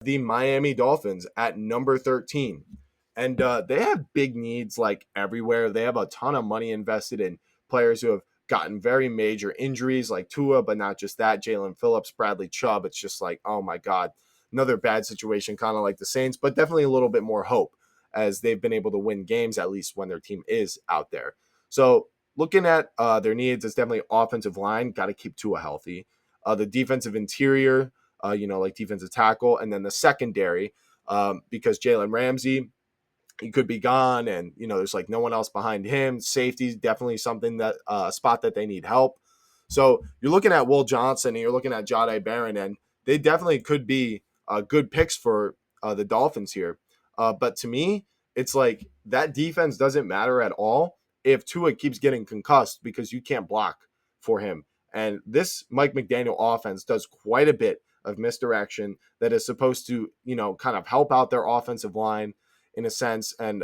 the Miami Dolphins at number 13. And they have big needs like everywhere. They have a ton of money invested in players who have gotten very major injuries like Tua, but not just that. Jalen Phillips, Bradley Chubb. It's just like, oh my God, another bad situation, kind of like the Saints, but definitely a little bit more hope as they've been able to win games, at least when their team is out there. So looking at their needs, it's definitely offensive line. Got to keep Tua healthy. The defensive interior, like defensive tackle, and then the secondary, because Jalen Ramsey, he could be gone, and there's like no one else behind him. Safety definitely something that a spot that they need help. So you're looking at Will Johnson and you're looking at Jahdae Barron, and they definitely could be good picks for the Dolphins here. But to me, it's like that defense doesn't matter at all if Tua keeps getting concussed because you can't block for him. And this Mike McDaniel offense does quite a bit of misdirection that is supposed to, kind of help out their offensive line in a sense, and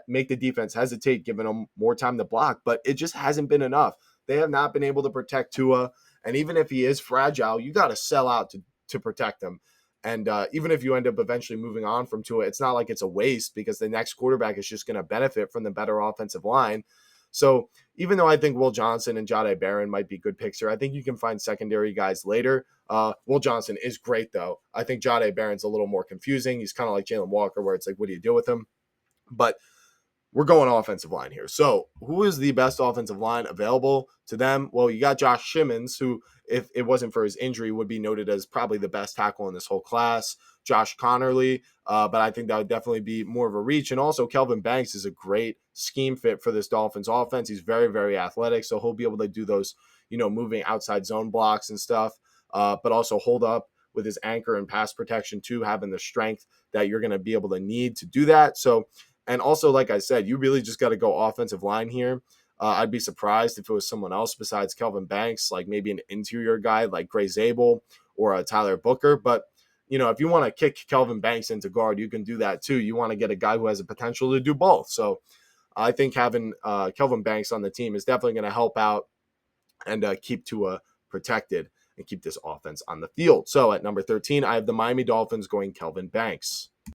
make the defense hesitate, giving them more time to block. But it just hasn't been enough. They have not been able to protect Tua, and even if he is fragile, you got to sell out to protect him. And even if you end up eventually moving on from Tua, it's not like it's a waste because the next quarterback is just going to benefit from the better offensive line. So even though I think Will Johnson and Jahdae Barron might be good picks here, I think you can find secondary guys later. Will Johnson is great, though. I think Jahdae Barron's a little more confusing. He's kind of like Jalen Walker, where it's like, what do you do with him? But we're going offensive line here. So who is the best offensive line available to them? Well, you got Josh Simmons, who, if it wasn't for his injury, would be noted as probably the best tackle in this whole class. Josh Connerly, but I think that would definitely be more of a reach. And also Kelvin Banks is a great scheme fit for this Dolphins offense. He's very, very athletic, so he'll be able to do those, moving outside zone blocks and stuff, but also hold up with his anchor and pass protection too, having the strength that you're going to be able to need to do that. So, and also, like I said, you really just got to go offensive line here. I'd be surprised if it was someone else besides Kelvin Banks, like maybe an interior guy like Gray Zabel or Tyler Booker. But, if you want to kick Kelvin Banks into guard, you can do that too. You want to get a guy who has the potential to do both. So I think having Kelvin Banks on the team is definitely going to help out and keep Tua protected and keep this offense on the field. So at number 13, I have the Miami Dolphins going Kelvin Banks.